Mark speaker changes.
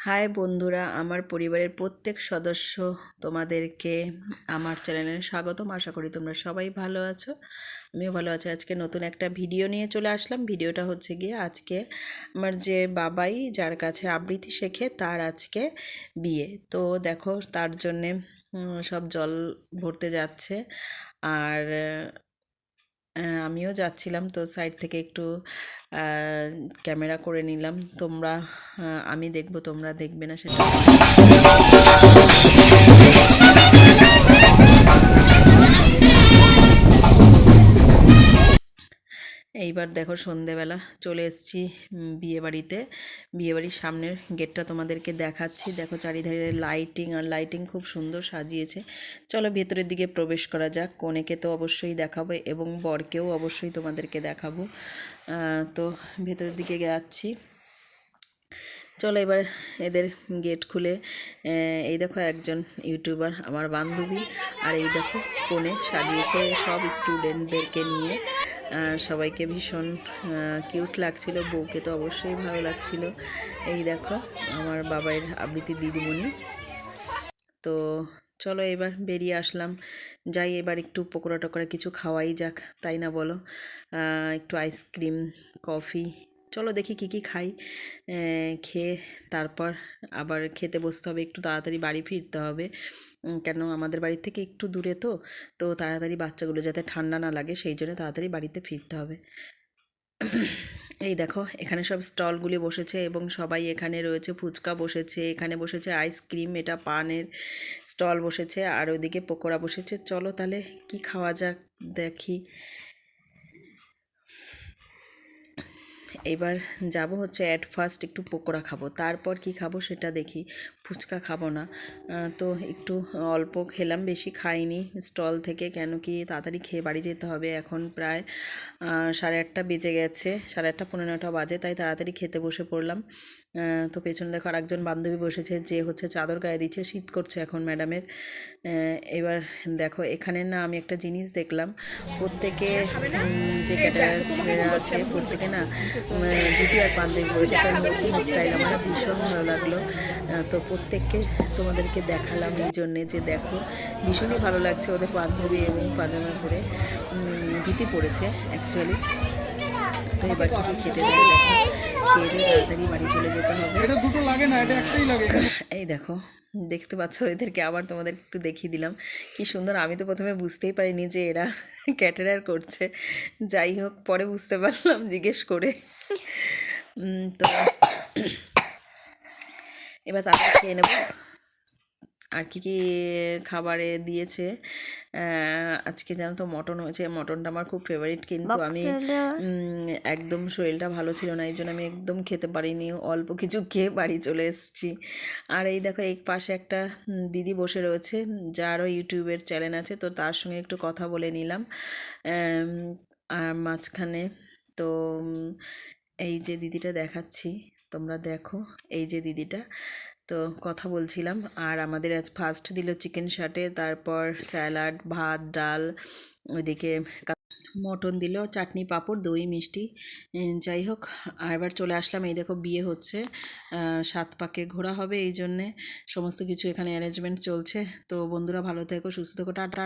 Speaker 1: High বন্ধুরা, আমার পরিবারের প্রত্যেক সদস্য তোমাদেরকে আমার চ্যানেলে স্বাগতম। আশা করি তোমরা সবাই ভালো আছো, আমিও ভালো আছি। আজকে নতুন একটা ভিডিও নিয়ে চলে আসলাম। ভিডিওটা হচ্ছে গিয়ে আজকে আমার যে বাবাই যার কাছে আবৃত্তি শেখে তার আজকে বিয়ে। তো দেখো তার জন্যে সব জল ভরতে যাচ্ছে, আর আমিও যাচ্ছিলাম। তো সাইড থেকে একটু ক্যামেরা করে নিলাম। তোমরা আমি দেখবো, তোমরা দেখবে না সেটা। এইবার দেখো সন্ধেবেলা চলে এসেছি বিয়েবাড়িতে। বিয়েবাড়ির সামনের গেটটা তোমাদেরকে দেখাচ্ছি। দেখো চারিধারে লাইটিং, আর লাইটিং খুব সুন্দর সাজিয়েছে। চলো ভেতরের দিকে প্রবেশ করা যাক। কনেকে তো অবশ্যই দেখাবো এবং বরকেও অবশ্যই তোমাদেরকে দেখাবো। তো ভেতরের দিকে যাচ্ছি। চলো এবার এদের গেট খুলে এই দেখো একজন ইউটিউবার আমার বান্ধবী, আর এই দেখো কোণে সাজিয়েছে সব স্টুডেন্টদেরকে নিয়ে। সবাইকে ভীষণ কিউট লাগছিল, বউকে তো অবশ্যই ভালো লাগছিল। এই দেখো আমার বাবার আবৃত্তি দিদিমণি। তো চলো এবার বেরিয়ে আসলাম, যাই এবার একটু পকোড়া টকোড়া কিছু খাওয়াই যাক, তাই না বলো? একটু আইসক্রিম, কফি, চলো দেখি কি খাই। খেয়ে তারপর আবার খেতে বসতে হবে। একটু তাড়াতাড়ি বাড়ি ফিরতে হবে, কেন আমাদের বাড়ি থেকে একটু দূরে। তো তো তাড়াতাড়ি বাচ্চাগুলো যাতে ঠান্ডা না লাগে সেই জন্য তাড়াতাড়ি বাড়িতে ফিরতে হবে। এই দেখো এখানে সব স্টলগুলি বসেছে এবং সবাই এখানে রয়েছে। ফুচকা বসেছে, এখানে বসেছে আইসক্রিম, এটা পানের স্টল বসেছে, আর ওইদিকে পকোড়া বসেছে। চলো তাহলে কি খাওয়া যাক দেখি। এবার যাব হচ্ছে অ্যাট ফার্স্ট একটু পকোড়া খাবো, তারপর কি খাবো সেটা দেখি। ফুচকা খাবো না। তো একটু অল্প খেলাম, বেশি খাইনি স্টল থেকে, কেন কি তাড়াতাড়ি খেয়ে বাড়ি যেতে হবে। এখন প্রায় 8:30 বেজে গেছে, 8:30 9:30 বাজে, তাই তাড়াতাড়ি খেতে বসে পড়লাম। তো পেছনে দেখো আরেকজন বান্ধবী বসেছে, যে হচ্ছে চাদর গায়ে দিচ্ছে, শীত করছে এখন ম্যাডামের। এবার দেখো এখানে না আমি একটা জিনিস দেখলাম, প্রত্যেকে যে ক্যাটারার ছেলেরা আছে প্রত্যেকে না ধুতি আর পাঞ্জাবি পরেছে, একটা নতুন স্টাইল, আমার ভীষণ ভালো লাগলো। তো প্রত্যেককে তোমাদেরকে দেখালাম এই জন্যে যে দেখো ভীষণই ভালো লাগছে ওদের পাঞ্জাবি এবং পাজামা পরে, ধুতি পরেছে অ্যাকচুয়ালি। তো এবার কি খেতে দেয় দেখো, খেয়ে দিয়ে তাড়াতাড়ি বাড়ি চলে যেতে হবে। এই দেখো দেখতে পাচ্ছ এদেরকে, আবার তোমাদের একটু দেখিয়ে দিলাম কি সুন্দর। আমি তো প্রথমে বুঝতেই পারিনি যে এরা ক্যাটারার করছে, যাই হোক পরে বুঝতে পারলাম জিজ্ঞেস করে। তো এবার তারপর খেয়ে নেব। আর কি খাবারে দিয়েছে আজকে জানো তো মটন হয়েছে। মটনটা আমার খুব ফেভারিট, কিন্তু আমি একদম শরীরটা ভালো ছিল না, এই জন্য আমি একদম খেতে পারিনি, অল্প কিছু খেয়ে বাড়ি চলে এসেছি। আর এই দেখো এই পাশে একটা দিদি বসে রয়েছে, যারও ইউটিউবের চ্যানেল আছে, তো তার সঙ্গে একটু কথা বলে নিলাম। আর মাঝখানে তো এই যে দিদিটা দেখাচ্ছি, তোমরা দেখো এই যে দিদিটা, তো কথা বলছিলাম। আর আমাদের আজ ফার্স্ট দিল চিকেন শাটে, তারপর স্যালাড, ভাত, ডাল, ওইদিকে মটন দিল, চাটনি, পাঁপড়, দই, মিষ্টি। যাই হোক এবার চলে আসলাম। এই দেখো বিয়ে হচ্ছে, 7 পাকে ঘোরা হবে, এই জন্যে সমস্ত কিছু এখানে অ্যারেঞ্জমেন্ট চলছে। তো বন্ধুরা ভালো থেকো, সুস্থ থেকো, টাটা।